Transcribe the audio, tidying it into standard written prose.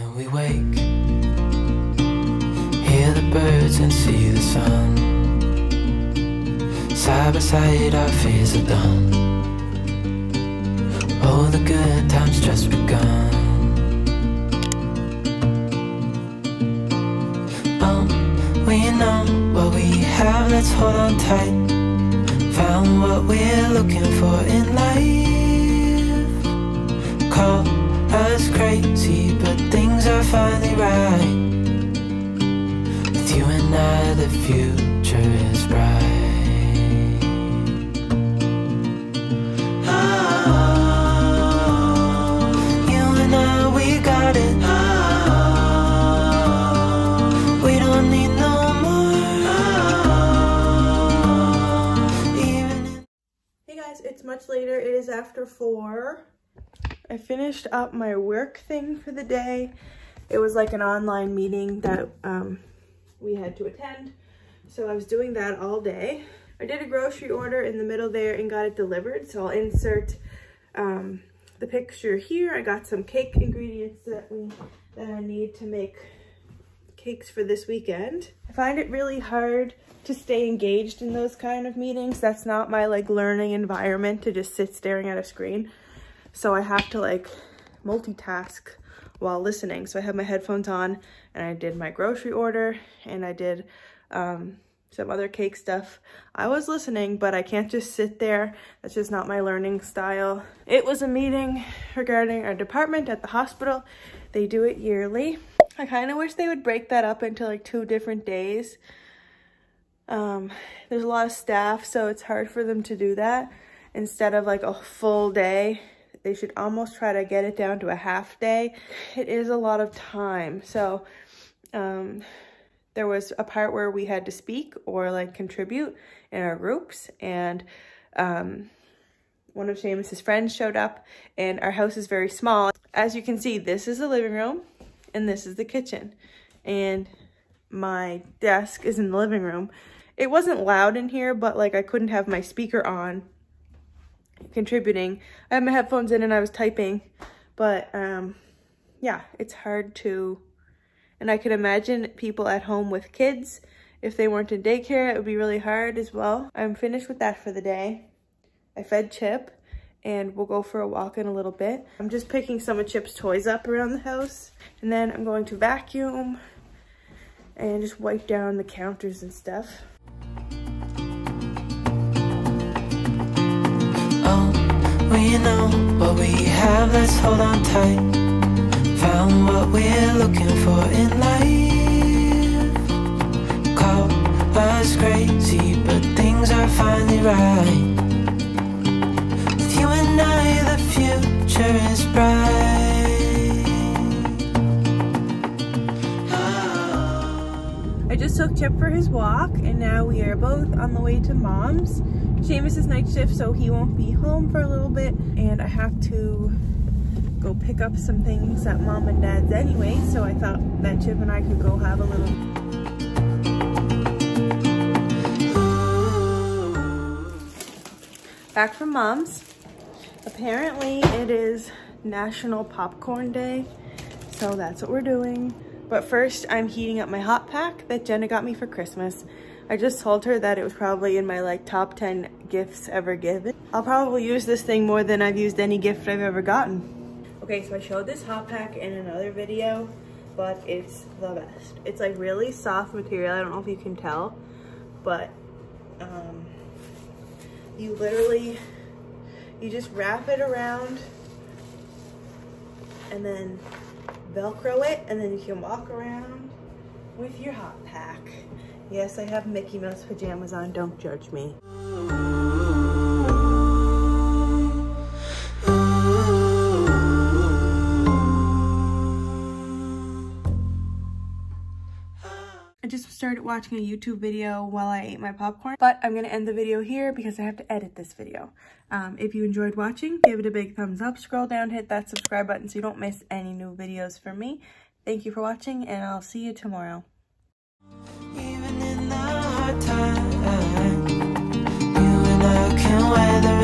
till we wake, hear the birds and see the sun. Side by side our fears are done. Oh, the good times just begun. Oh, we know what we have, let's hold on tight. Found what we're looking for in life. Call us crazy, but things are finally right. With you and I, the future is bright. It's much later. It is after 4. I finished up my work thing for the day. It was like an online meeting that we had to attend, so I was doing that all day. I did a grocery order in the middle there and got it delivered, so I'll insert the picture here. I got some cake ingredients that I need to make cakes for this weekend. I find it really hard to stay engaged in those kind of meetings. That's not my like learning environment, to just sit staring at a screen. So I have to like multitask while listening. So I have my headphones on and I did my grocery order and I did some other cake stuff. I was listening, but I can't just sit there. That's just not my learning style. It was a meeting regarding our department at the hospital. They do it yearly. I kind of wish they would break that up into like 2 different days. There's a lot of staff, so it's hard for them to do that. Instead of like a full day, they should almost try to get it down to a half day. It is a lot of time. So there was a part where we had to speak or like contribute in our groups, and one of Seamus's friends showed up, and our house is very small. As you can see, this is the living room and this is the kitchen, and my desk is in the living room. It wasn't loud in here, but like I couldn't have my speaker on contributing. I had my headphones in and I was typing, but yeah, it's hard to, and I could imagine people at home with kids, if they weren't in daycare, it would be really hard as well. I'm finished with that for the day. I fed Chip and we'll go for a walk in a little bit. I'm just picking some of Chip's toys up around the house, and then I'm going to vacuum and just wipe down the counters and stuff. We know what we have, let's hold on tight. Found what we're looking for in life. Call us crazy, but things are finally right. With you and I, the future is bright. I just took Chip for his walk, and now we are both on the way to Mom's. Seamus is night shift, so he won't be home for a little bit, and I have to go pick up some things at Mom and Dad's anyway, so I thought that Chip and I could go have a little. Back from Mom's. Apparently it is National Popcorn Day, so that's what we're doing. But first, I'm heating up my hot pack that Jenna got me for Christmas. I just told her that it was probably in my like top 10 gifts ever given. I'll probably use this thing more than I've used any gift I've ever gotten. Okay, so I showed this hot pack in another video, but it's the best. It's like really soft material. I don't know if you can tell, but you just wrap it around and then Velcro it, and then you can walk around with your hot pack. Yes, I have Mickey Mouse pajamas on, don't judge me. I just started watching a YouTube video while I ate my popcorn, but I'm gonna end the video here because I have to edit this video. If you enjoyed watching, give it a big thumbs up, scroll down, hit that subscribe button so you don't miss any new videos from me. Thank you for watching, and I'll see you tomorrow. Even in the hard time, you and I can weather